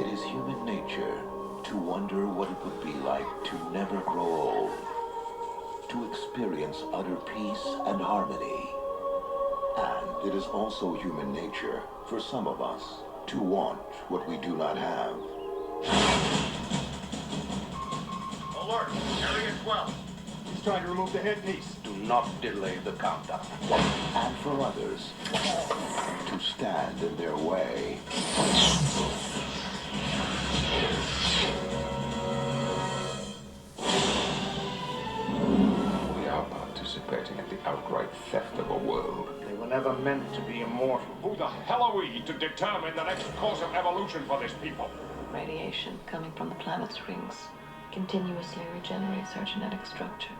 It is human nature to wonder what it would be like to never grow old, to experience utter peace and harmony. And it is also human nature for some of us to want what we do not have. Alert! Area 12. He's trying to remove the headpiece. Do not delay the countdown. And for others, to stand in their way. We are participating in the outright theft of a world. They were never meant to be immortal. Who the hell are we to determine the next course of evolution for this people? Radiation coming from the planet's rings continuously regenerates our genetic structure.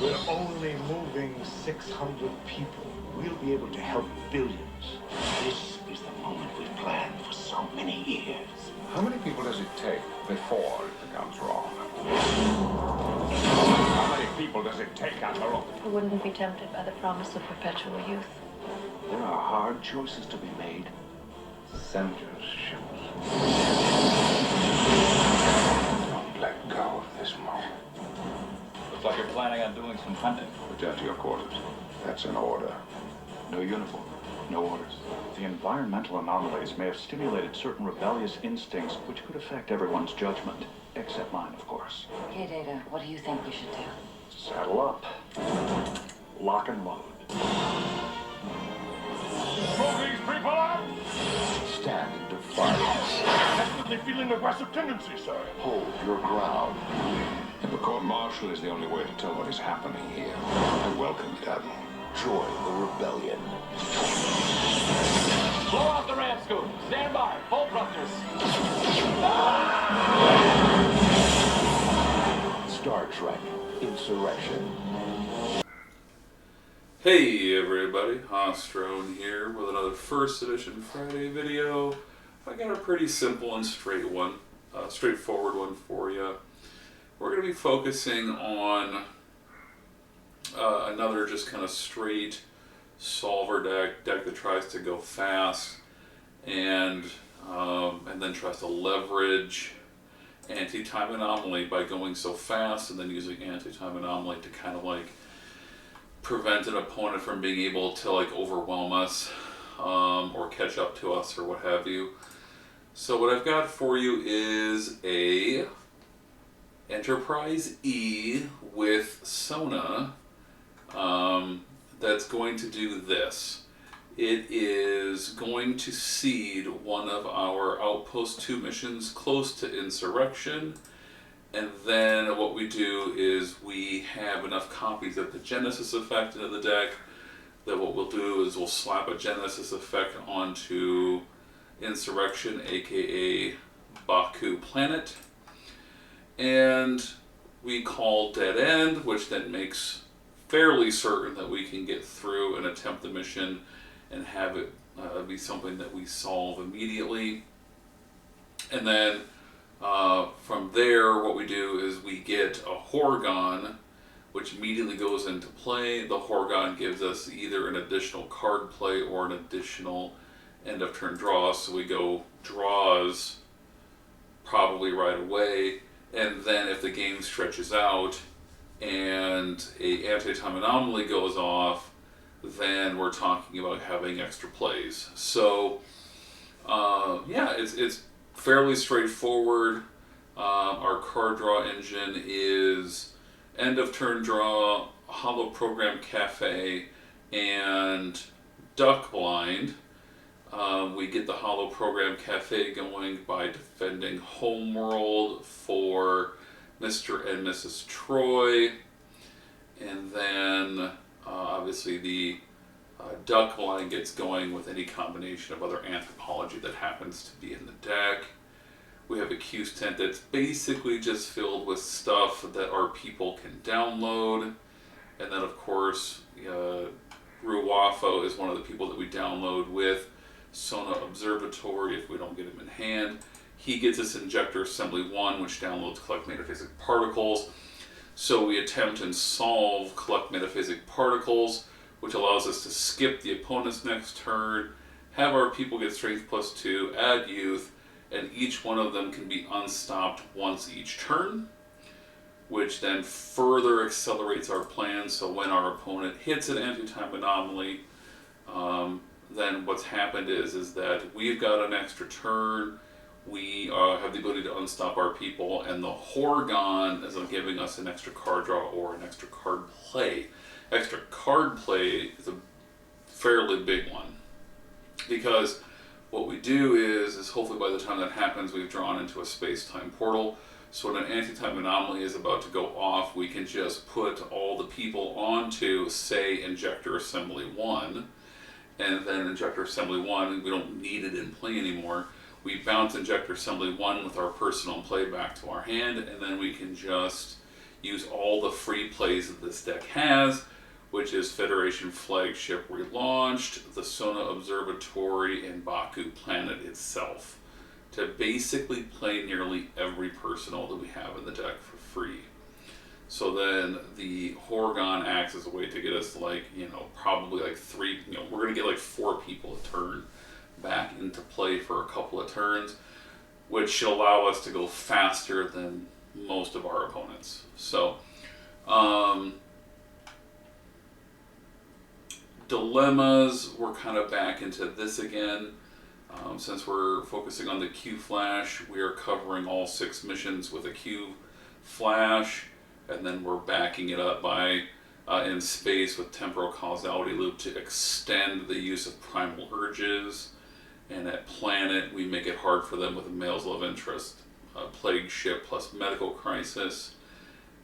We're only moving 600 people. We'll be able to help billions. This is the moment we've planned for so many years. How many people does it take before it becomes wrong? How many people does it take, Admiral? Who wouldn't be tempted by the promise of perpetual youth? There are hard choices to be made. Censorship. Don't let go of this moment. Looks like you're planning on doing some hunting. Return to your quarters. That's an order. No uniform, no orders. The environmental anomalies may have stimulated certain rebellious instincts which could affect everyone's judgment. Except mine, of course. Okay, Data, what do you think we should do? Saddle up. Lock and load. Move these people out! Stand in defiance. Definitely feeling aggressive tendency, sir. Hold your ground. If a court-martial is the only way to tell what is happening here, I welcome it, Admiral. Join the rebellion. Blow out the ram scoop. Stand by. Full thrusters. Star Trek Insurrection. Hey everybody, Hor'gahn here with another First Edition Friday video. I got a pretty simple and straightforward one for you. We're going to be focusing on another just kind of straight solver deck that tries to go fast and then tries to leverage anti-time anomaly by going so fast and then using anti-time anomaly to kind of like prevent an opponent from being able to like overwhelm us or catch up to us or what have you. So what I've got for you is a Enterprise E with Sona that's going to do this. It is going to seed one of our Outpost 2 missions close to Insurrection, and then what we do is we have enough copies of the Genesis effect into the deck that what we'll do is we'll slap a Genesis effect onto Insurrection, aka Baku planet, and we call Dead End, which then makes fairly certain that we can get through and attempt the mission and have it be something that we solve immediately. And then from there, what we do is we get a Hor'gahn, which immediately goes into play. The Hor'gahn gives us either an additional card play or an additional end of turn draw, so we go draws probably right away. And then if the game stretches out and a anti-time anomaly goes off, then we're talking about having extra plays. So yeah, it's fairly straightforward. Our card draw engine is end of turn draw, Holo Program Cafe, and Duck Blind. We get the Holo Program Cafe going by defending Homeworld for Mr. and Mrs. Troy, and then obviously the Duck Blind gets going with any combination of other anthropology that happens to be in the deck. We have a Q's tent that's basically just filled with stuff that our people can download, and then of course Ruwafo is one of the people that we download with Sona Observatory if we don't get him in hand. He gets us Injector Assembly 1, which downloads Collect Metaphasic Particles. So we attempt and solve Collect Metaphasic Particles, which allows us to skip the opponent's next turn, have our people get strength +2, add youth, and each one of them can be unstopped once each turn, which then further accelerates our plan. So when our opponent hits an anti-time anomaly, then what's happened is that we've got an extra turn. We have the ability to unstop our people, and the Hor'gahn is giving us an extra card draw or an extra card play. Extra card play is a fairly big one, because what we do is hopefully by the time that happens, we've drawn into a space-time portal. So when an anti-time anomaly is about to go off, we can just put all the people onto, say, Injector Assembly 1, and then Injector Assembly 1, we don't need it in play anymore. We bounce Injector Assembly 1 with our personal play back to our hand, and then we can just use all the free plays that this deck has, which is Federation Flagship Relaunched, the Sona Observatory, and Baku Planet itself, to basically play nearly every personal that we have in the deck for free. So then the Hor'gahn acts as a way to get us probably we're going to get 4 people a turn back into play for a couple of turns, which should allow us to go faster than most of our opponents. So, dilemmas, we're kind of back into this again. Since we're focusing on the Q Flash, we are covering all 6 missions with a Q Flash, and then we're backing it up by in space with Temporal Causality Loop to extend the use of Primal Urges. And at Planet, we make it hard for them with a Male's Love Interest, Plague Ship plus Medical Crisis,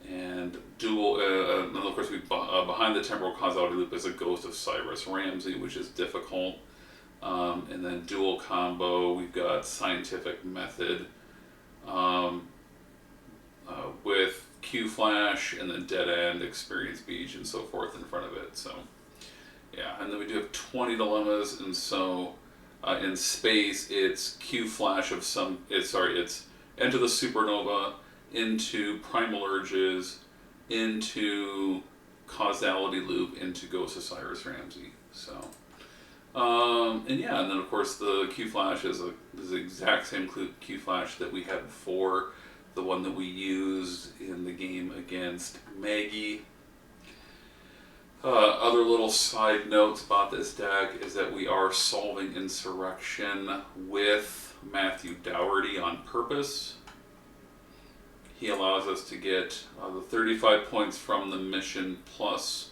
and dual. And of course, we behind the Temporal Causality Loop is a Ghost of Cyrus Ramsey, which is difficult. And then dual combo, we've got Scientific Method with Q Flash, and then Dead End, Experience Beach, and so forth in front of it. So yeah, and then we do have 20 dilemmas, and so. In space, it's Q Flash of some. It's Enter the Supernova, into Primal Urges, into Causality Loop, into Ghost of Cyrus Ramsey. So, and yeah, and then of course the Q Flash is the exact same Q Flash that we had before, the one that we used in the game against Maggie. Other little side notes about this deck is that we are solving Insurrection with Matthew Dougherty on purpose. He allows us to get the 35 points from the mission plus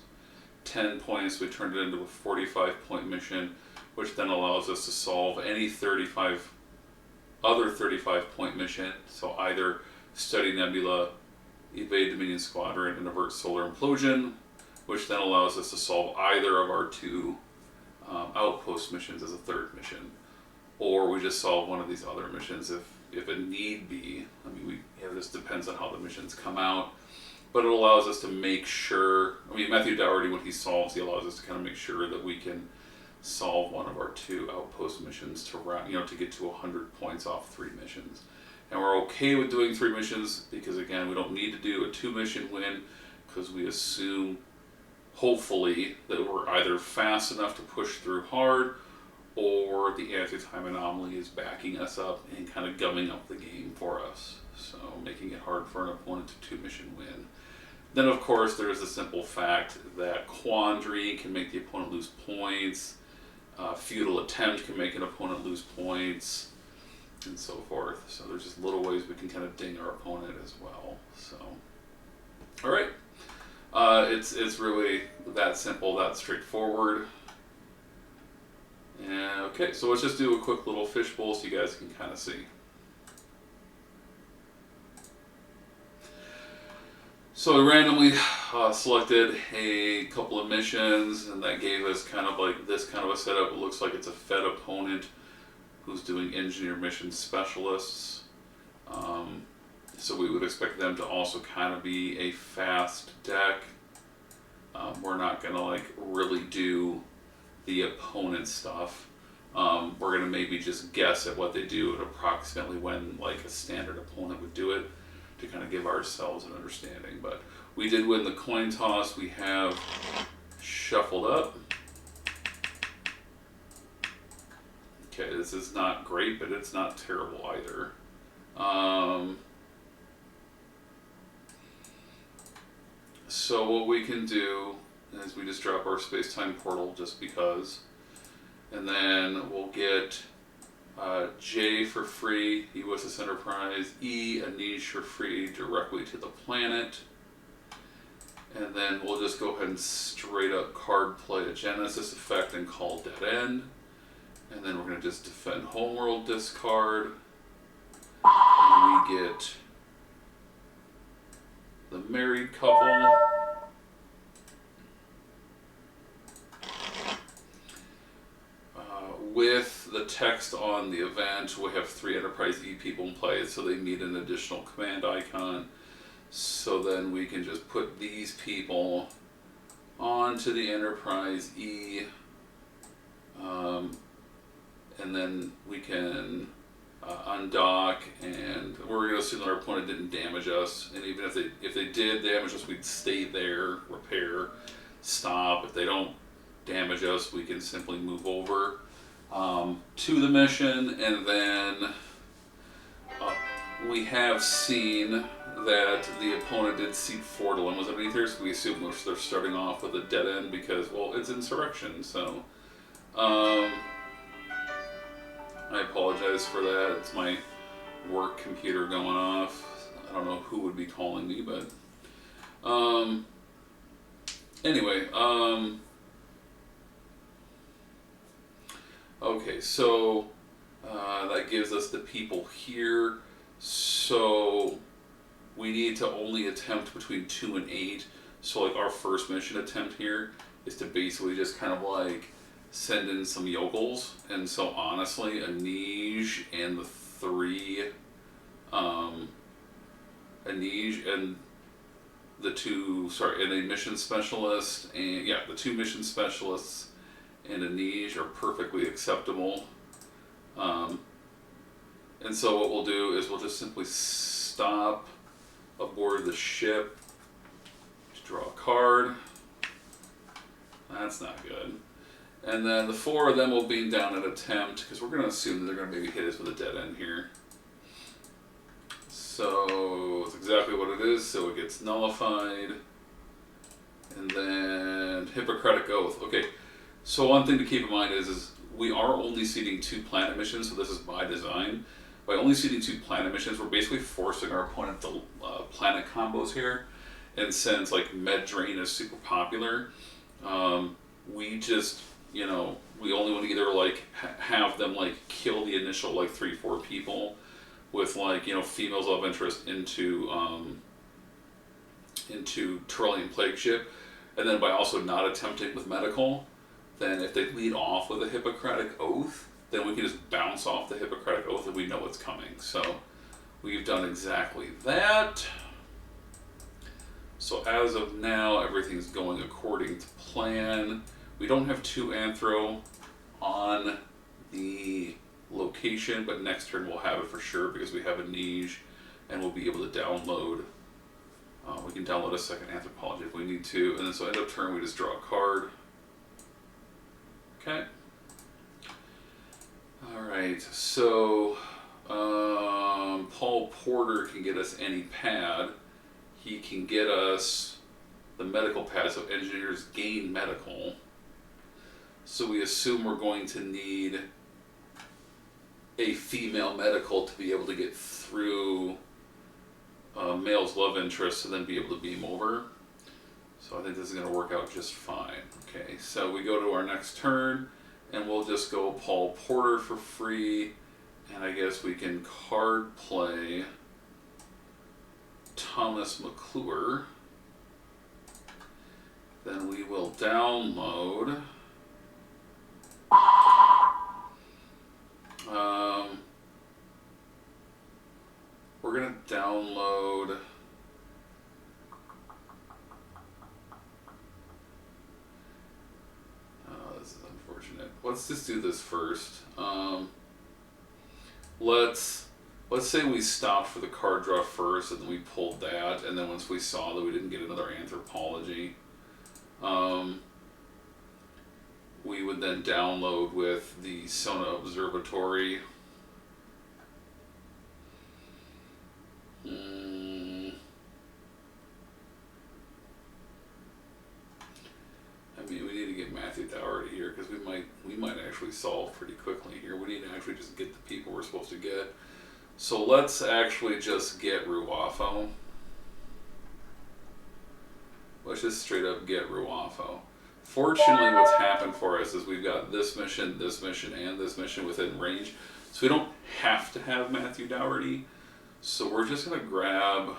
10 points. We turned it into a 45-point mission, which then allows us to solve any other 35-point mission. So either Study Nebula, Evade Dominion Squadron, and Avert Solar Implosion, which then allows us to solve either of our 2 outpost missions as a 3rd mission, or we just solve one of these other missions if it need be. I mean, this depends on how the missions come out, but it allows us to make sure. I mean, Matthew Dougherty, when he solves, he allows us to kind of make sure that we can solve one of our 2 outpost missions to get to 100 points off 3 missions, and we're okay with doing 3 missions because again, we don't need to do a 2-mission win because we assume. Hopefully that we're either fast enough to push through hard, or the anti-time anomaly is backing us up and kind of gumming up the game for us, so making it hard for an opponent to 2-mission win. Then of course there's the simple fact that Quandary can make the opponent lose points, Futile Attempt can make an opponent lose points, and so forth. So there's just little ways we can kind of ding our opponent as well. So, all right. It's really that simple, that straightforward. And okay, so let's just do a quick little fishbowl so you guys can kind of see. So I randomly selected a couple of missions, and that gave us kind of like this kind of a setup. It looks like it's a Fed opponent who's doing Engineer Mission Specialists. So we would expect them to also kind of be a fast deck. We're not going to really do the opponent stuff. We're going to maybe just guess at what they do at approximately when a standard opponent would do it to kind of give ourselves an understanding. But we did win the coin toss. We have shuffled up. Okay, this is not great, but it's not terrible either. So what we can do is we just drop our space-time portal just because. And then we'll get J for free, USS Enterprise, E, a niche for free directly to the planet. And then we'll just go ahead and straight up card play a Genesis effect and call dead end. And then we're going to just defend homeworld discard. And we get the married couple. With the text on the event, we have 3 Enterprise E people in play, so they need an additional command icon. So then we can just put these people onto the Enterprise E, and then we can undock, and we're going to assume that our opponent didn't damage us. And even if they did damage us, we'd stay there, repair, stop. If they don't damage us, we can simply move over to the mission, and then we have seen that the opponent did seat 4 dilemmas underneath here, so we assume they're starting off with a dead end because, well, it's insurrection, so I apologize for that. It's my work computer going off. I don't know who would be calling me, but anyway, okay, so that gives us the people here. So we need to only attempt between 2 and 8. So like our first mission attempt here is to basically just kind of like send in some yokels. And so honestly, a Nij and the 3, a Nij and the 2, sorry, and a mission specialist, and yeah, the 2 mission specialists and a Nij are perfectly acceptable. And so what we'll do is we'll just simply stop aboard the ship to draw a card. That's not good. And then the 4 of them will beam down an attempt, because we're going to assume that they're going to maybe hit us with a dead end here. So it's exactly what it is, so it gets nullified. And then Hippocratic Oath. Okay, so one thing to keep in mind is we are only seeding 2 planet missions, so this is by design. By only seeding 2 planet missions, we're basically forcing our opponent to planet combos here. And since like Med Drain is super popular, we just, you know, we only want to either like have them like kill the initial like 3-4 people with like, you know, females of interest into Turlian Plague Ship, and then by also not attempting with medical, then if they lead off with a Hippocratic Oath, then we can just bounce off the Hippocratic Oath and we know it's coming. So we've done exactly that. So as of now, everything's going according to plan. We don't have 2 Anthro on the location, but next turn we'll have it for sure because we have a Nij and we'll be able to download. We can download a second Anthropology if we need to. And then so end of turn we just draw a card. Okay. Alright, so Paul Porter can get us any pad. He can get us the medical pad, so engineers gain medical. So we assume we're going to need a female medical to be able to get through male's love interest and then be able to beam over. So I think this is going to work out just fine. Okay, so we go to our next turn and we'll just go Paul Porter for free, and I guess we can card play Thomas McClure. Then we will download we're going to download this is unfortunate. Let's just do this first. Let's say we stopped for the card draw first and then we pulled that, and then once we saw that we didn't get another Anthropology, we would then download with the Sona Observatory. I mean, we need to get Matthew Dougherty here because we might actually solve pretty quickly here. We need to actually just get the people we're supposed to get. So let's actually just get Ruafo. Let's just straight up get Ruafo. Fortunately, what's happened for us is we've got this mission, and this mission within range. So we don't have to have Matthew Dougherty. So we're just going to grab...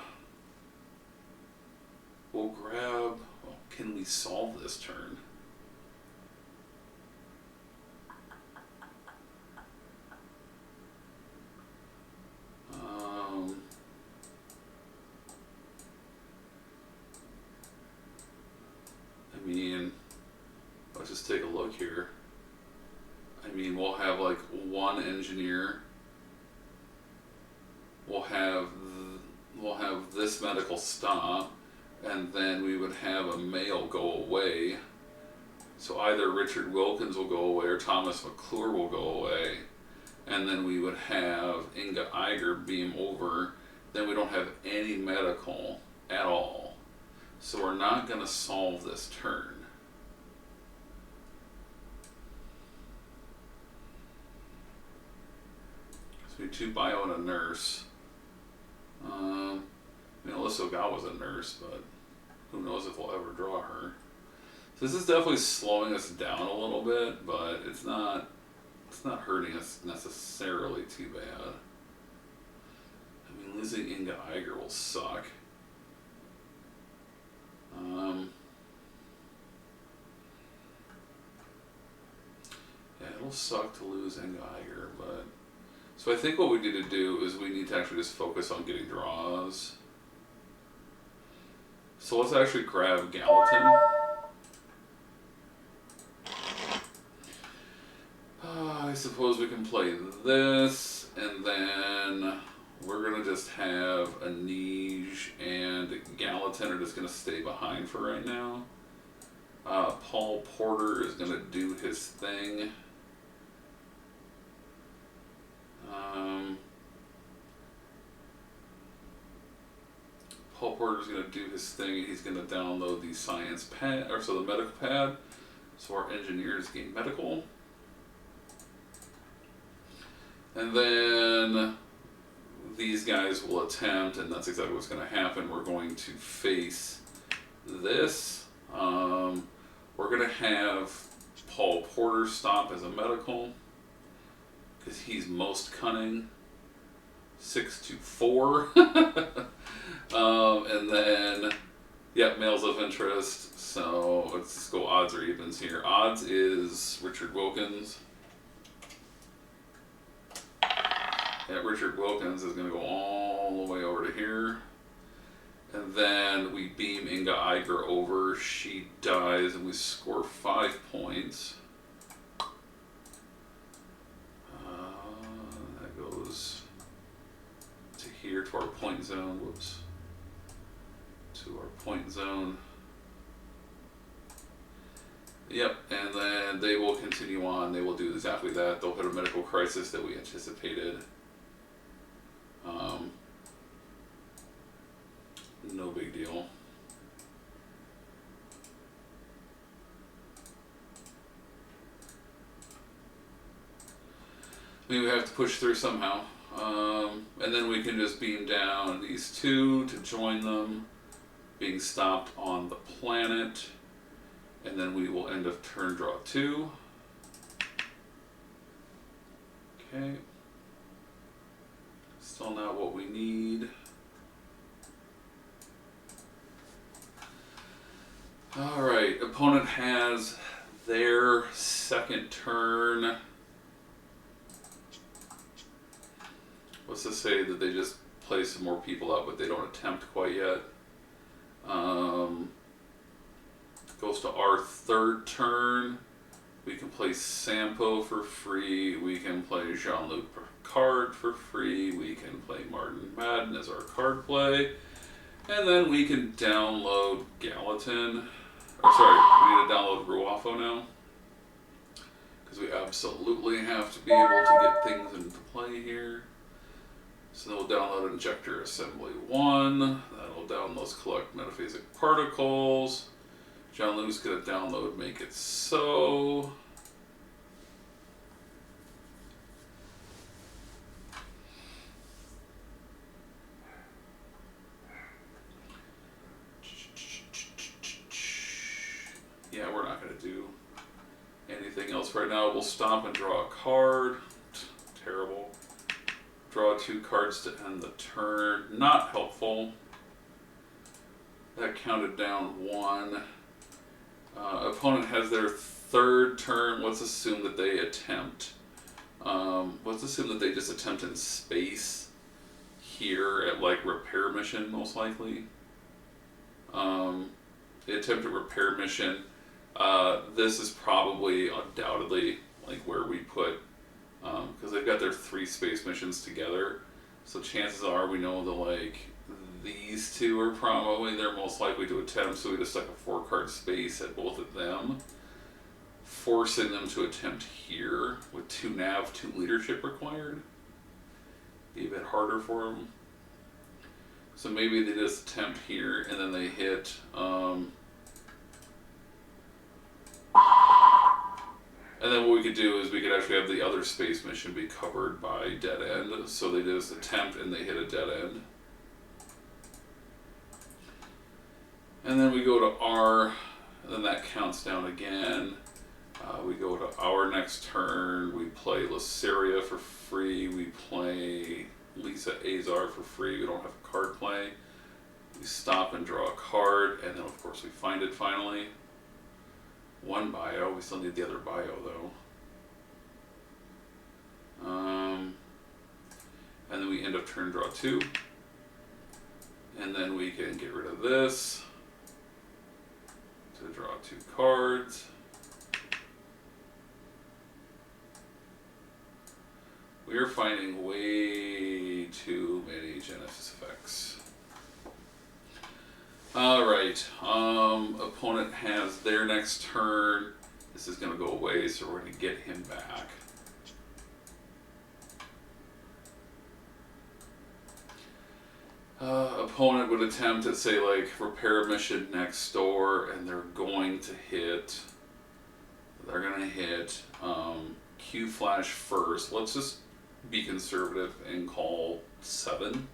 Well, can we solve this turn? I mean, let's just take a look here. I mean, we'll have like one engineer. We'll have this medical stop, and then we would have a male go away. So either Richard Wilkins will go away or Thomas McClure will go away. And then we would have Inga Iger beam over. Then we don't have any medical at all. So we're not going to solve this turn. So we need 2 bio and a nurse. I mean, Alyssa Ogawa's a nurse, but who knows if we'll ever draw her. So this is definitely slowing us down a little bit, but it's not hurting us necessarily too bad. I mean, losing Inga Iger will suck. Yeah, it'll suck to lose Inga Iger, but... So I think what we need to do is we need to actually just focus on getting draws. So let's actually grab Gallatin. I suppose we can play this, and then we're going to just have Anij and Gallatin are just going to stay behind for right now. Paul Porter is going to do his thing. Paul Porter is going to do his thing, and he's going to download the science pad, or so the medical pad, so our engineers gain medical. And then these guys will attempt, and that's exactly what's going to happen. We're going to face this. We're going to have Paul Porter stop as a medical because he's most cunning. 6-4. And then, yeah, males of interest. So let's just go odds or evens here. Odds is Richard Wilkins. Yeah, Richard Wilkins is going to go all the way over to here. And then we beam Inga Iger over. She dies and we score 5 points. That goes to here, to our point zone. Whoops. To our point zone. Yep, and then they will continue on. They will do exactly that. They'll hit a medical crisis that we anticipated. No big deal. I mean, we have to push through somehow. And then we can just beam down these two to join them, being stopped on the planet. And then we will end of turn draw 2. Okay. Still not what we need. Alright, opponent has their second turn. Let's just say that they just play some more people out, but they don't attempt quite yet. Goes to our third turn. We can play Sampo for free. We can play Jean-Luc Picard for free. We can play Martin Madden as our card play. And then we can download Gallatin. Or sorry, we need to download Ruafo now. because we absolutely have to be able to get things into play here. So then we'll download Injector Assembly 1. That'll download those collect metaphasic particles. John Lou's going to download Make It So. Yeah, we're not going to do anything else right now. We'll stop and draw a card. Terrible. Draw 2 cards to end the turn. Not helpful. That counted down 1. Opponent has their 3rd turn. Let's assume that they attempt. Let's assume that they just attempt in space here at like repair mission, most likely. They attempt a repair mission. This is probably undoubtedly like where we put, because they've got their 3 space missions together. So chances are we know that like these 2 are probably they're most likely to attempt. So we just stuck a 4-card space at both of them, forcing them to attempt here with 2 nav, 2 leadership required. Be a bit harder for them. So maybe they just attempt here and then they hit. And then what we could do is we could actually have the other space mission be covered by dead end. So they just attempt and they hit a dead end. And then we go to R, and then that counts down again. We go to our next turn. We play Lysaria for free. We play Lisa Azar for free. We don't have a card play. We stop and draw a card, and then of course we find it finally. 1 bio. We still need the other bio though. And then we end up turn draw 2. And then we can get rid of this to draw 2 cards. We are finding way too many Genesis effects. Alright, opponent has their next turn. This is going to go away, so we're going to get him back. Opponent would attempt to say like repair mission next door, and they're going to hit Q flash first. Let's just be conservative and call 7.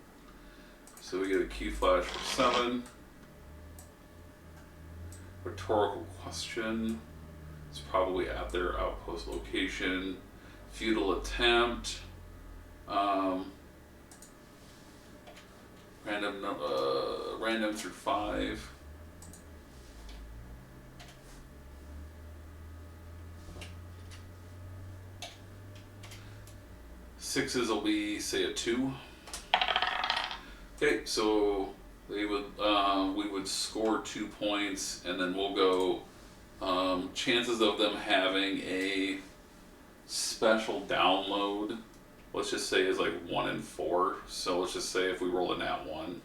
So we get a Q flash for 7. Rhetorical question. It's probably at their outpost location. Futile attempt. Random through 5. Sixes will be say a 2. Okay, so they would we would score 2 points, and then we'll go. Chances of them having a special download, let's just say, is like 1 in 4. So let's just say if we roll a nat 1,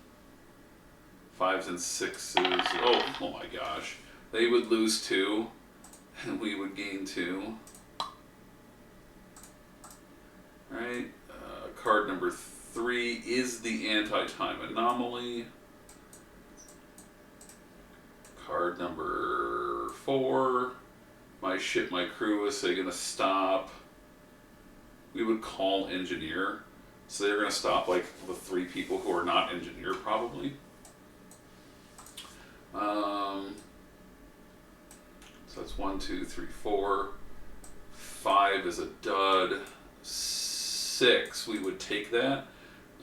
5s and 6s. Oh my gosh, they would lose 2, and we would gain 2. Right. Card number 3 is the anti-time anomaly. Card number 4, my ship, my crew is say gonna stop. We would call engineer, so they're gonna stop like the 3 people who are not engineer probably. So that's 1, 2, 3, 4. 5 is a dud. 6, we would take that,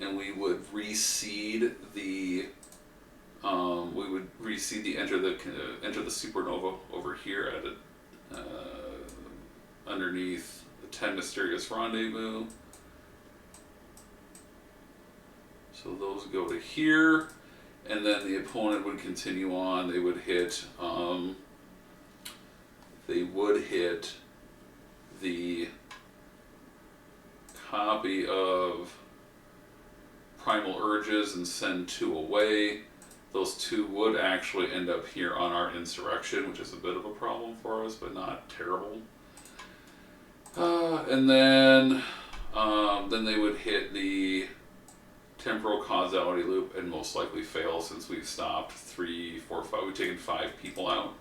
and we would reseed the enter the supernova over here at it underneath the 10 mysterious rendezvous. So those go to here, and then the opponent would continue on. They would hit the copy of Primal Urges and send 2 away. Those 2 would actually end up here on our insurrection, which is a bit of a problem for us, but not terrible. And then they would hit the temporal causality loop and most likely fail since we've stopped 3, 4, 5. We've taken 5 people out.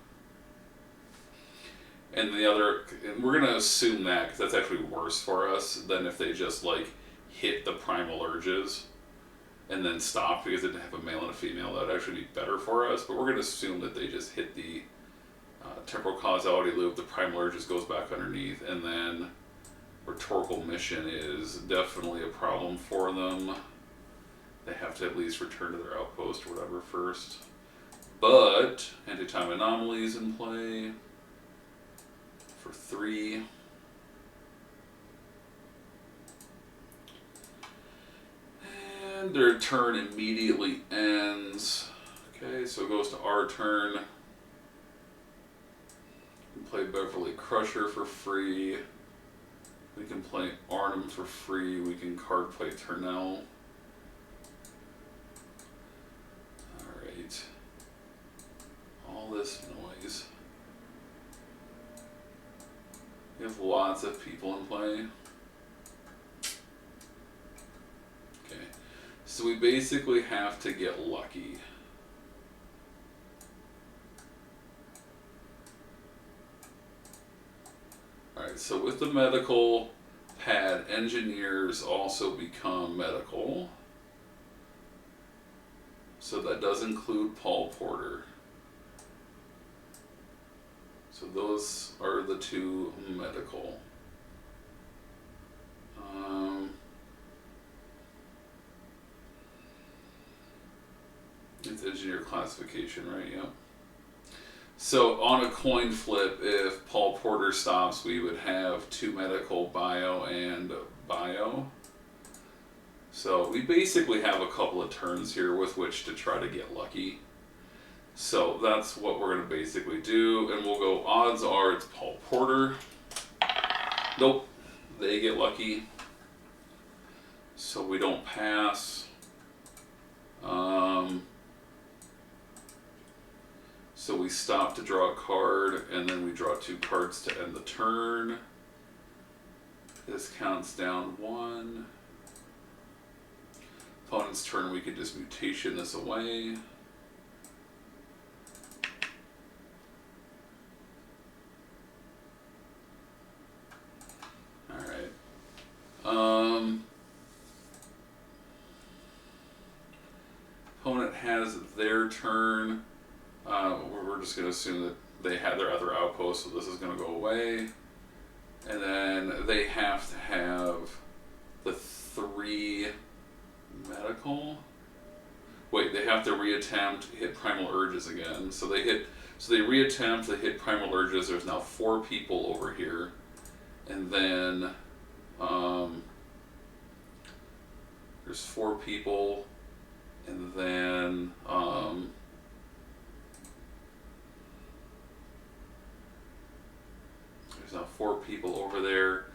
And and we're gonna assume that because that's actually worse for us than if they just like hit the primal urges and then stop because they didn't have a male and a female. That would actually be better for us. But we're gonna assume that they just hit the temporal causality loop, the primal urges goes back underneath, and then rhetorical mission is definitely a problem for them. They have to at least return to their outpost or whatever first. But anti-time anomalies in play for 3. And their turn immediately ends. Okay, so it goes to our turn. We can play Beverly Crusher for free. We can play Arnhem for free. We can card play Turnell. Alright. All this noise. We have lots of people in play. Okay. So we basically have to get lucky. Alright, so with the medical pad, engineers also become medical. So that does include Paul Porter. So those are the 2 medical. It's engineer classification, right? Yep. So on a coin flip, if Paul Porter stops, we would have 2 medical, bio, and bio. So we basically have a couple of turns here with which to try to get lucky. So that's what we're going to basically do, and we'll go odds are it's Paul Porter. Nope, they get lucky. So we don't pass. So we stop to draw a card, and then we draw 2 cards to end the turn. This counts down 1. Opponent's turn, we could just mutation this away. Alright. Opponent has their turn. We're just going to assume that they had their other outpost, so this is going to go away. And then they have to have the 3 medical. Wait, they have to reattempt, hit primal urges again. So they reattempt, they hit primal urges. There's now 4 people over here. And then there's 4 people. And then there's now 4 people over there.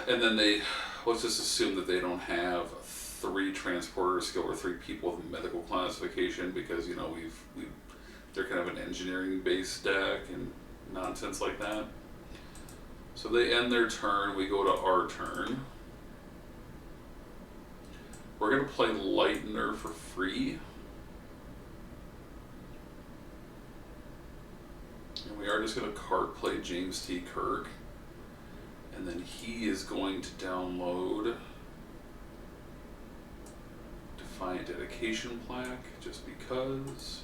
And then let's just assume that they don't have 3 transporter skill or 3 people with medical classification because, you know, they're kind of an engineering based deck and nonsense like that. So they end their turn, we go to our turn. We're going to play Lightener for free. And we are just going to card play James T. Kirk. And then he is going to download Defiant Dedication Plaque, just because.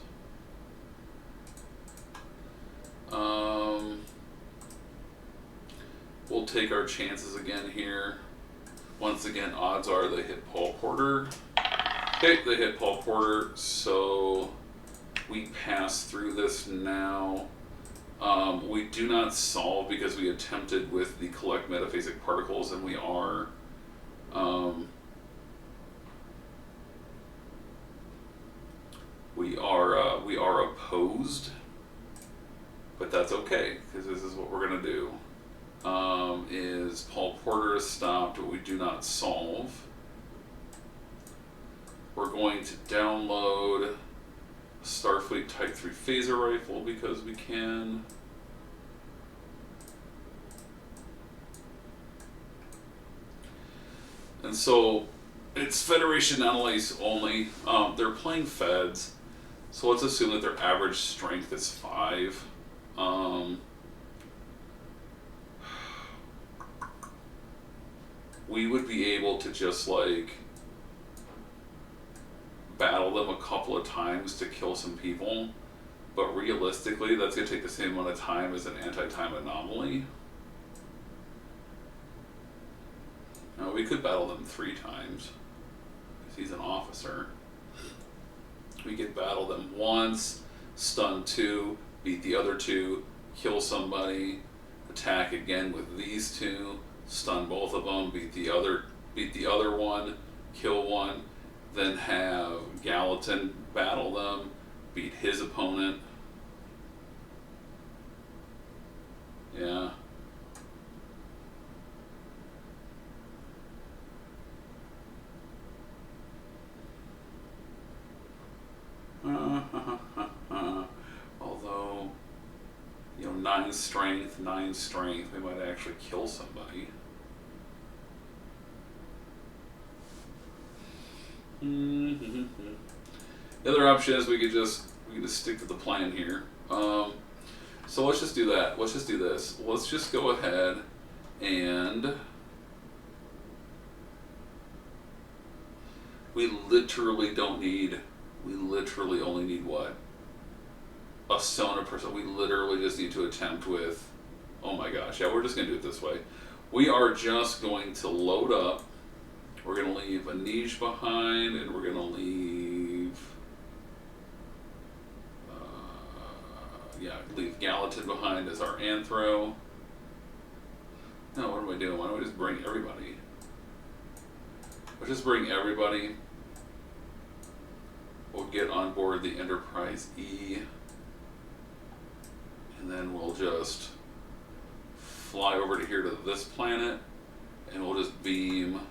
We'll take our chances again here. Once again, odds are they hit Paul Porter. Okay, they hit Paul Porter, so we pass through this now. We do not solve because we attempted with the collect metaphasic particles, and we are opposed, but that's okay because this is what we're gonna do. Is Paul Porter is stopped, but we do not solve. We're going to download a Starfleet Type 3 phaser rifle because we can. And so it's Federation anomalies only. They're playing Feds, so let's assume that their average strength is 5. We would be able to just like battle them a couple of times to kill some people, but realistically that's going to take the same amount of time as an anti-time anomaly. Now we could battle them 3 times because he's an officer. We could battle them once, stun 2, beat the other 2, kill somebody, attack again with these 2, stun both of them, beat the other one, kill one, then have Gallatin battle them, beat his opponent. Yeah. Although, 9 strength, we might actually kill somebody. The other option is we could just stick to the plan here. So let's just do that. Let's just do this. Let's just go ahead and we literally only need what? A Sona person. We literally just need to attempt with, oh my gosh, yeah, we're just going to do it this way. We are just going to load up. We're going to leave a niche behind, and we're going to leave, leave Gallatin behind as our Anthro. No, what am I doing? Why don't we just bring everybody? Let's just bring everybody. We'll get on board the Enterprise E, and then we'll just fly over to here to this planet, and we'll just beam.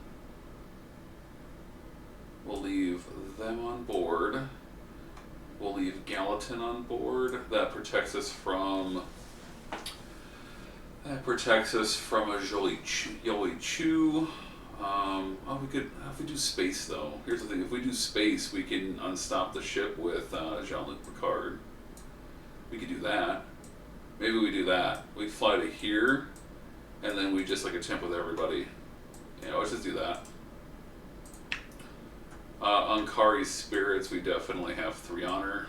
We'll leave them on board. We'll leave Gallatin on board. That protects us from a Yoli Chu. We could, if we do space though, here's the thing, if we do space, we can unstop the ship with Jean-Luc Picard. We could do that. Maybe we do that. We fly to here, and then we just like attempt with everybody. Yeah, let's just do that. Ankari's spirits, we definitely have 3 honor.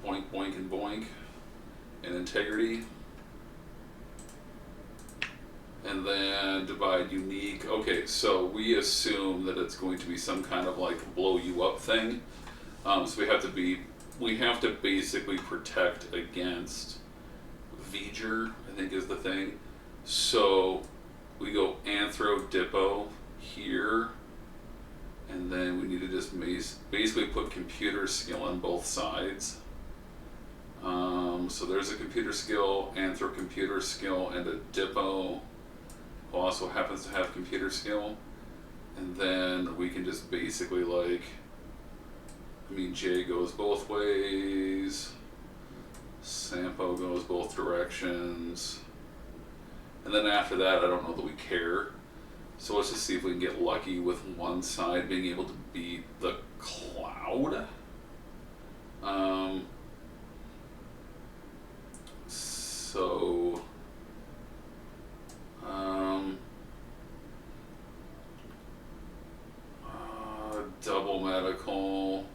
Boink, boink, and boink. And integrity. And then divide unique. Okay, so we assume that it's going to be some kind of like blow you up thing. So we have to basically protect against V'ger, I think is the thing. So we go Anthro Dippo here, and then we need to just basically put computer skill on both sides. So there's a computer skill, Anthro computer skill, and a Dippo who also happens to have computer skill. And then we can just basically like, J goes both ways. Sampo goes both directions. And then after that, I don't know that we care. So let's just see if we can get lucky with one side being able to beat the Cloud. Double medical,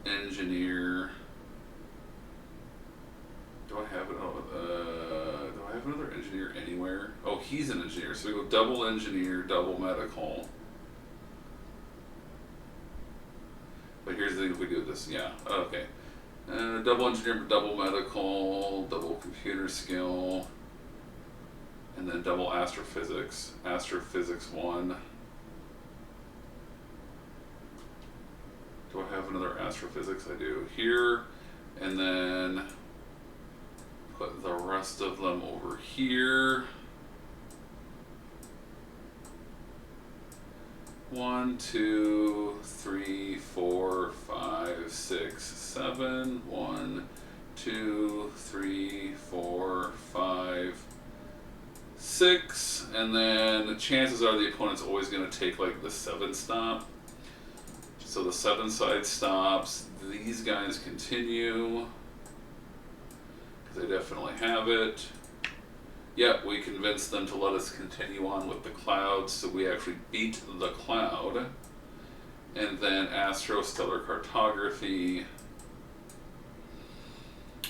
engineer. Do I have another engineer anywhere? Oh, he's an engineer. So we go double engineer, double medical. But here's the thing: if we do this, yeah, okay. Double engineer, double medical, double computer skill, and then double astrophysics. Astrophysics 1. Do I have another astrophysics? I do here, and then put the rest of them over here. 1, 2, 3, 4, 5, 6, 7. 1, 2, 3, 4, 5, 6, and then the chances are the opponent's always going to take like the 7 stop. So the 7 side stops. These guys continue because they definitely have it. Yep, we convinced them to let us continue on with the clouds, so we actually beat the cloud. And then astrostellar cartography,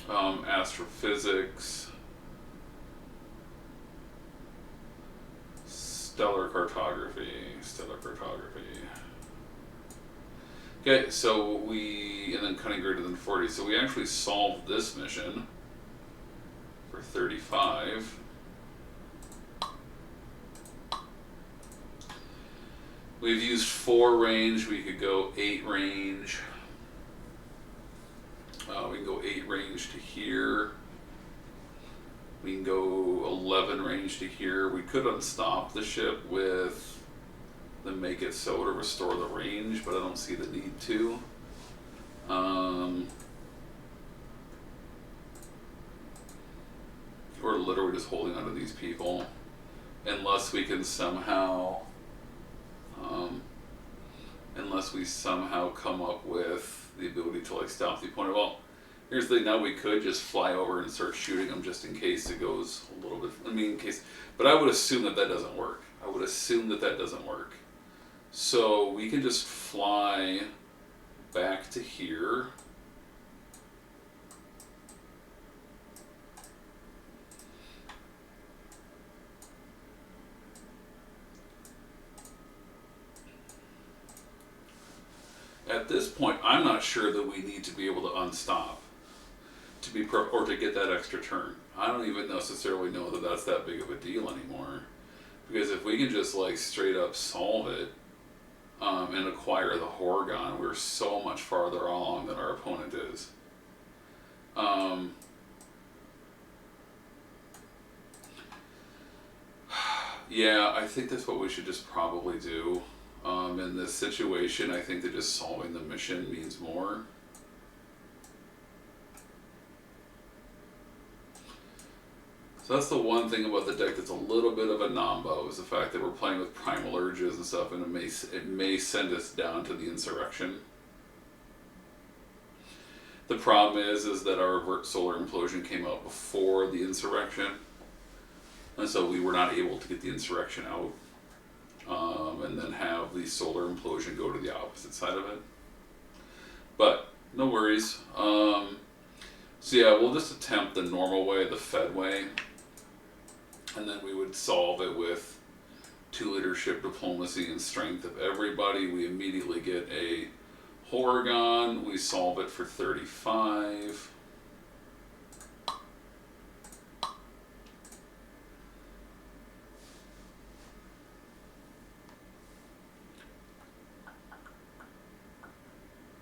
astrophysics, stellar cartography. Okay, so and then cutting greater than 40. So we actually solved this mission for 35. We've used 4 range, we could go 8 range. We can go 8 range to here. We can go 11 range to here. We could unstop the ship with the make it so to restore the range, but I don't see the need to. We're literally just holding onto these people. Unless we can somehow... unless we somehow come up with the ability to like stop the opponent. Well, here's the thing, now we could just fly over and start shooting them just in case it goes a little bit, in case, but I would assume that that doesn't work. So we can just fly back to here. At this point, I'm not sure that we need to be able to unstop or to get that extra turn. I don't even necessarily know that that's that big of a deal anymore, because if we can just like straight up solve it and acquire the Hor'gahn, we're so much farther along than our opponent is. Yeah, I think that's what we should just probably do. In this situation, I think that just solving the mission means more. So that's the one thing about the deck that's a little bit of a nombo, is the fact that we're playing with primal urges and stuff, and it may send us down to the insurrection. The problem is that our Avert Solar Implosion came out before the insurrection, and so we were not able to get the insurrection out. And then have the solar implosion go to the opposite side of it. But no worries. So yeah, we'll just attempt the normal way, the Fed way, and then we would solve it with 2 leadership, diplomacy, and strength of everybody. We immediately get a Hor'gahn. We solve it for 35.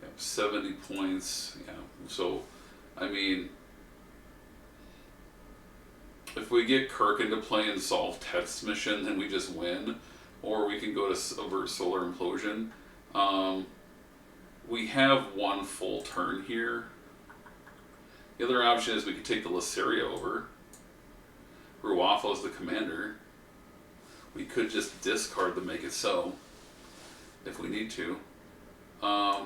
Yep, 70 points. Yeah. So, I mean, if we get Kirk into play and solve Tet's mission, then we just win. Or we can go to Avert Solar Implosion. We have 1 full turn here. The other option is we could take the Lysiria over. Ruafo's the commander. We could just discard the Make It So, if we need to.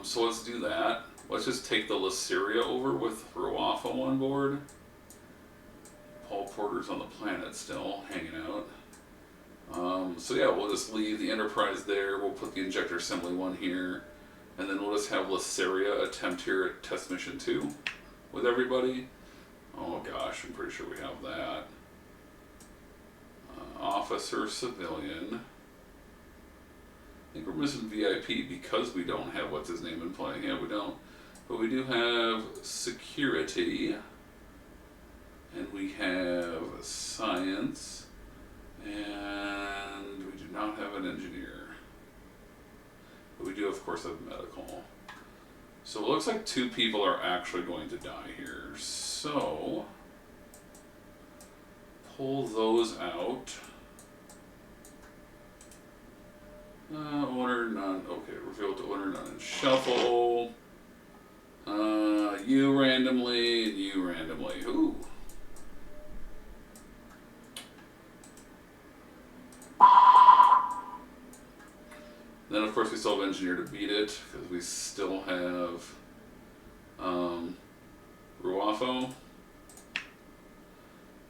So let's do that. Let's just take the Lysiria over with Ruafo on board. Paul Porter's on the planet still, hanging out. So yeah, we'll just leave the Enterprise there. We'll put the Injector Assembly 1 here. And then we'll just have Lysiria attempt here at Test Mission 2 with everybody. Oh gosh, I'm pretty sure we have that. Officer, Civilian. I think we're missing VIP because we don't have what's his name in play. Yeah, we don't. But we do have Security. And we have Science. And we do not have an Engineer. But we do, of course, have Medical. So it looks like 2 people are actually going to die here. So pull those out. Owner, none. Okay, reveal to owner, none, and shuffle. You randomly, and you randomly. Ooh. Then, of course, we still have Engineer to beat it, because we still have Ruafo.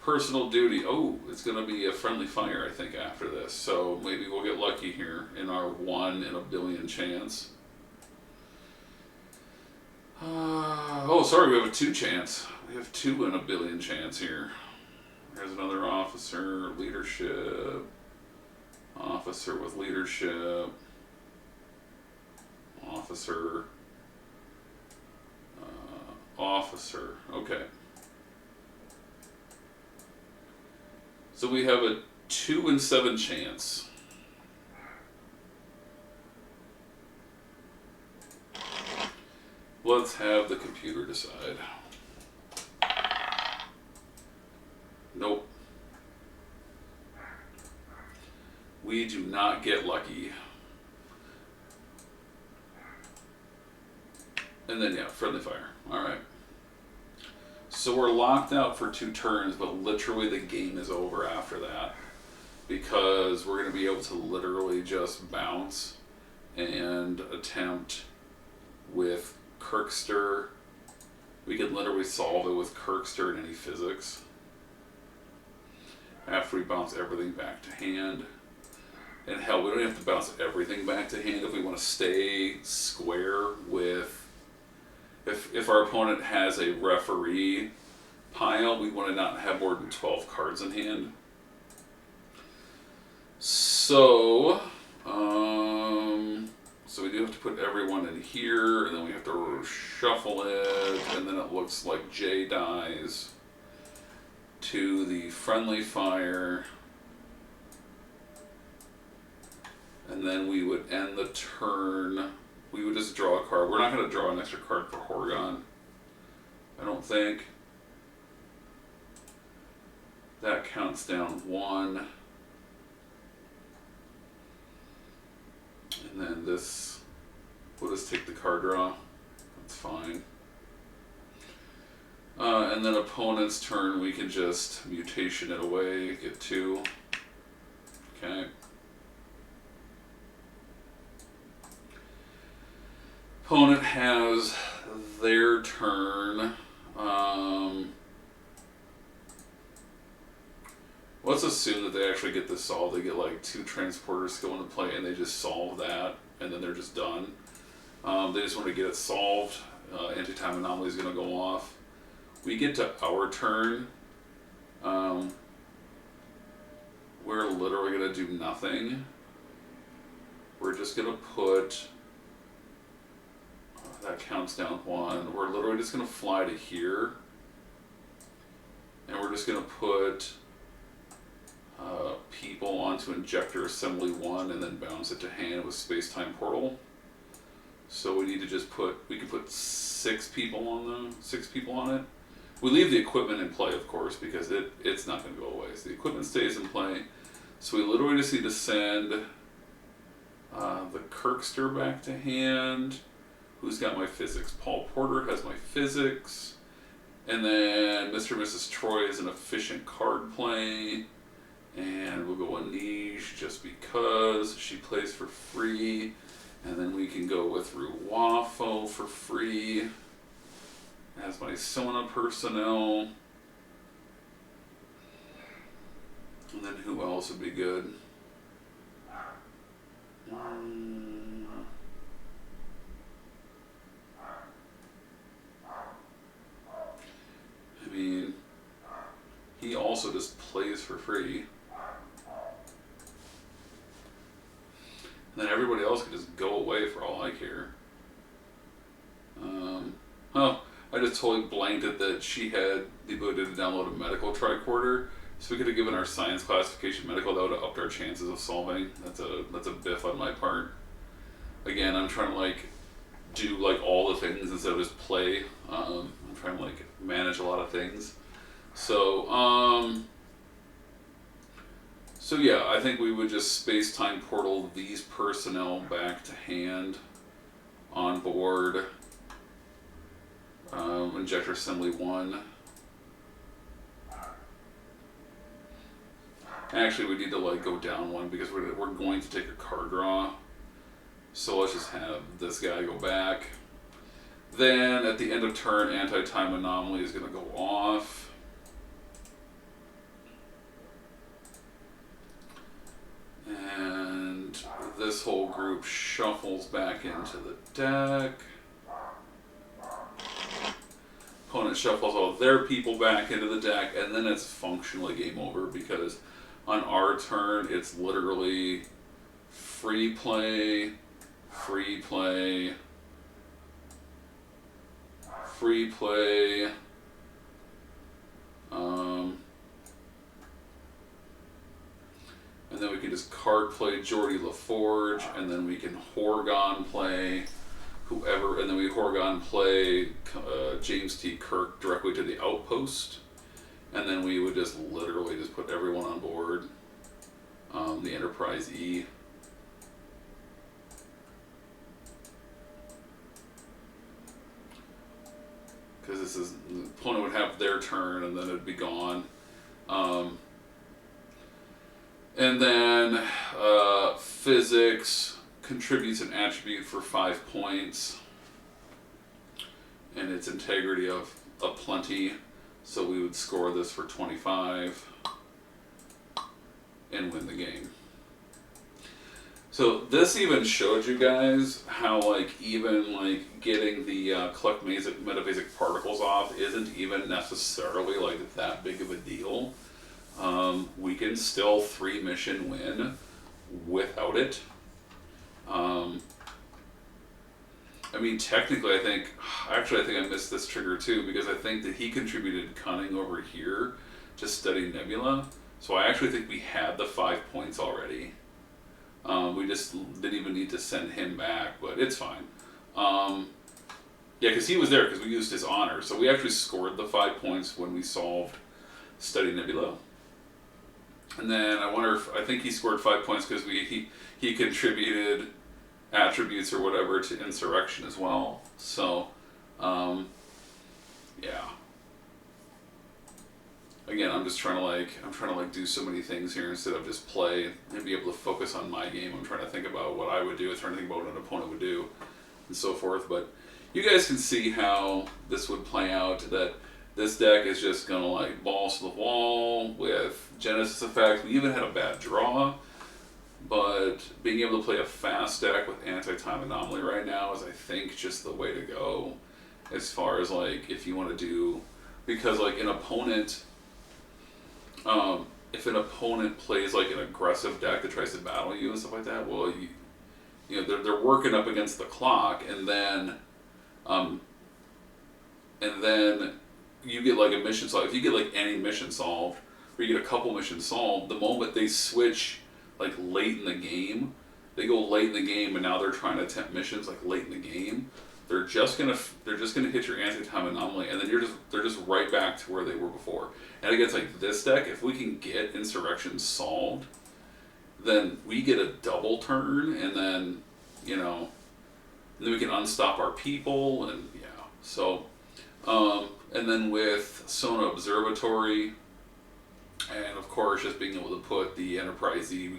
Personal duty. Oh, it's going to be a friendly fire, I think, after this. So maybe we'll get lucky here in our 1 in a billion chance. Oh, sorry, we have a 2 chance. We have 2 in a billion chance here. There's another officer, leadership. Officer with leadership. Officer. Officer. Okay. So we have a 2 in 7 chance. Let's have the computer decide. Nope. We do not get lucky. And then, yeah, friendly fire. Alright. So we're locked out for 2 turns, but literally the game is over after that. Because we're going to be able to literally just bounce and attempt with Kirkster. We can literally solve it with Kirkster and any physics. After we bounce everything back to hand. And hell, we don't have to bounce everything back to hand if we want to stay square with... If our opponent has a referee pile, we want to not have more than 12 cards in hand. So, so we do have to put everyone in here, and then we have to shuffle it, and then it looks like Jay dies to the friendly fire. And then we would end the turn. We would just draw a card. We're not going to draw an extra card for Hor'gahn, I don't think. That counts down 1. And then this, we'll just take the card draw. That's fine. And then opponent's turn, we can just mutation it away, get 2. Okay. Opponent has their turn. Let's assume that they actually get this solved. They get like 2 transporters go into play and they just solve that, and then they're just done. They just want to get it solved. Anti-time anomaly is going to go off. We get to our turn. We're literally going to do nothing. We're just going to put... that counts down 1. We're literally just going to fly to here. And we're just going to put people onto Injector Assembly 1 and then bounce it to hand with Space-Time Portal. So we need to just put, we can put 6 people on them, 6 people on it. We leave the equipment in play, of course, because it's not going to go away. So the equipment stays in play. So we literally just need to send the Kirkster back to hand. Who's got my physics? Paul Porter has my physics. And then Mr. and Mrs. Troy is an efficient card play. And we'll go Anish just because she plays for free. And then we can go with Ruafo for free as my Sona personnel. And then who else would be good? I mean, he also just plays for free. And then everybody else could just go away for all I care. Oh, I just totally blanked it that she had the ability to download a medical tricorder. So we could have given our science classification medical. That would have upped our chances of solving. That's a biff on my part. Again, I'm trying to like do like all the things instead of just play. I'm trying to like manage a lot of things. So so yeah, I think we would just space-time portal these personnel back to hand on board. Injector Assembly 1. Actually, we need to like go down one because we're going to take a card draw. So let's just have this guy go back. Then at the end of turn, anti-time anomaly is going to go off. And this whole group shuffles back into the deck. Opponent shuffles all their people back into the deck, and then it's functionally game over because on our turn it's literally free play, free play, free play, and then we can just card play Geordie LaForge, and then we can Hor'gahn play whoever, and then we Hor'gahn play James T. Kirk directly to the outpost, and then we would just literally just put everyone on board. The Enterprise E. Because this is, the opponent would have their turn and then it'd be gone. And then physics contributes an attribute for 5 points, and its integrity of plenty, so we would score this for 25 and win the game. So this even showed you guys how like even like getting the collect metaphasic particles off isn't even necessarily like that big of a deal. We can still 3-mission win without it. I mean, technically, I think I missed this trigger too, because I think that he contributed cunning over here to study Nebula. So I actually think we had the 5 points already. We just didn't even need to send him back, but it's fine. Yeah, because he was there because we used his honor. So we actually scored the 5 points when we solved Study Nebula. And then I think he scored 5 points because he contributed attributes or whatever to Insurrection as well. So, yeah. Again, I'm trying to do so many things here instead of just play and be able to focus on my game. I'm trying to think about what I would do, I'm trying to think about what an opponent would do, and so forth. But you guys can see how this would play out, that this deck is just gonna like balls to the wall with Genesis effect. We even had a bad draw, but being able to play a fast deck with anti-time anomaly right now is, I think, just the way to go as far as like if you want to do, because like an opponent, if an opponent plays like an aggressive deck that tries to battle you and stuff like that, well, you know they're working up against the clock, and then you get like a mission solved. If you get like any mission solved, or you get a couple missions solved, the moment they switch like late in the game, they go late in the game, and now they're trying to attempt missions like late in the game. They're just gonna hit your anti-time anomaly, and then they're just right back to where they were before. And against like this deck, if we can get Insurrection solved, then we get a double turn, and then then we can unstop our people, and yeah. So, and then with Sona Observatory, and of course just being able to put the Enterprise E,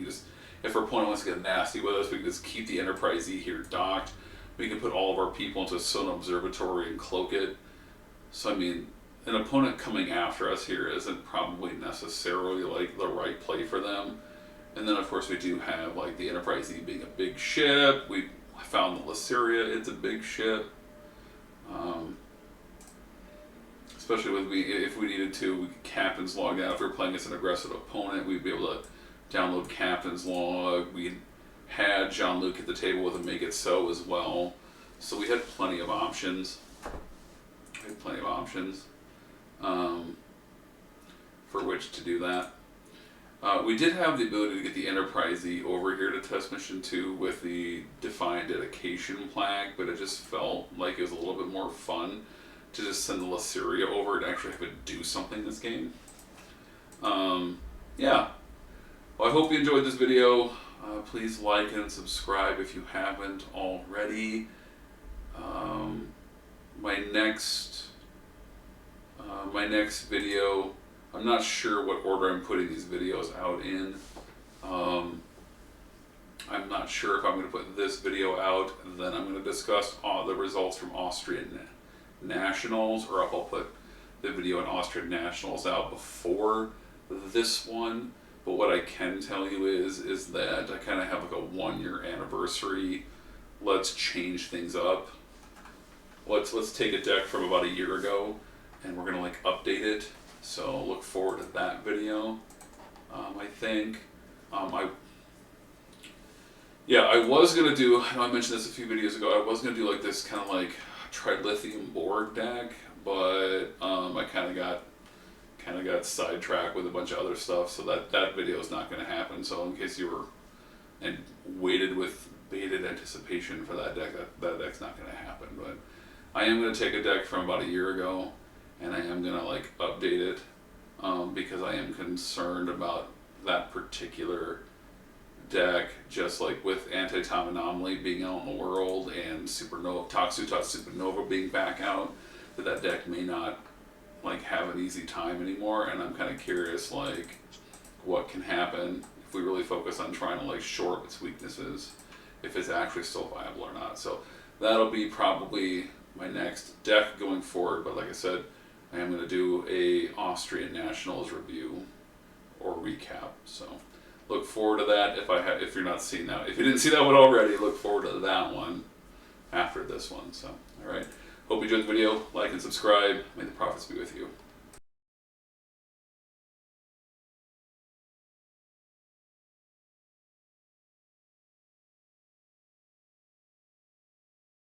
if our opponent wants to get nasty with us, we can just keep the Enterprise E here docked. We can put all of our people into Sona Observatory and cloak it. So I mean, an opponent coming after us here isn't probably necessarily like the right play for them. And then of course we do have like the Enterprise E being a big ship. We found the Lysiria, it's a big ship. Especially with if we needed to, we could Captain's Log that. If we were playing against an aggressive opponent, we'd be able to download Captain's Log. We had Jean-Luc at the table with a Make It So as well. So we had plenty of options. For which to do that. We did have the ability to get the Enterprise E over here to test mission 2 with the Defiant Dedication plaque, but it just felt like it was a little bit more fun to just send the Lysiria over and actually have it do something this game. Yeah. Well, I hope you enjoyed this video. Please like and subscribe if you haven't already. my next video, I'm not sure what order I'm putting these videos out in. I'm not sure if I'm going to put this video out and then I'm going to discuss the results from Austrian Nationals, or if I'll put the video on Austrian Nationals out before this one. But what I can tell you is that I kind of have like a 1-year anniversary. Let's change things up. Let's take a deck from about a year ago and we're gonna like update it. So look forward to that video. I think I was gonna do, I know I mentioned this a few videos ago, I was gonna do like this kind of like trilithium Borg deck, but I kind of got sidetracked with a bunch of other stuff, so that video is not going to happen. So in case you were and waited with bated anticipation for that deck, that deck's not going to happen. But I am going to take a deck from about a year ago and I am going to like update it because I am concerned about that particular deck, just like with Anti-Tom Anomaly being out in the world and Supernova, Toxutot Supernova being back out, that deck may not like have an easy time anymore. And I'm kind of curious like what can happen if we really focus on trying to like shore up its weaknesses, if it's actually still viable or not. So that'll be probably my next deck going forward. But like I said, I am going to do a Austrian Nationals review or recap. So look forward to that. If you're not seeing that, if you didn't see that one already, look forward to that one after this one. So all right. Hope you enjoyed the video. Like and subscribe. May the profits be with you.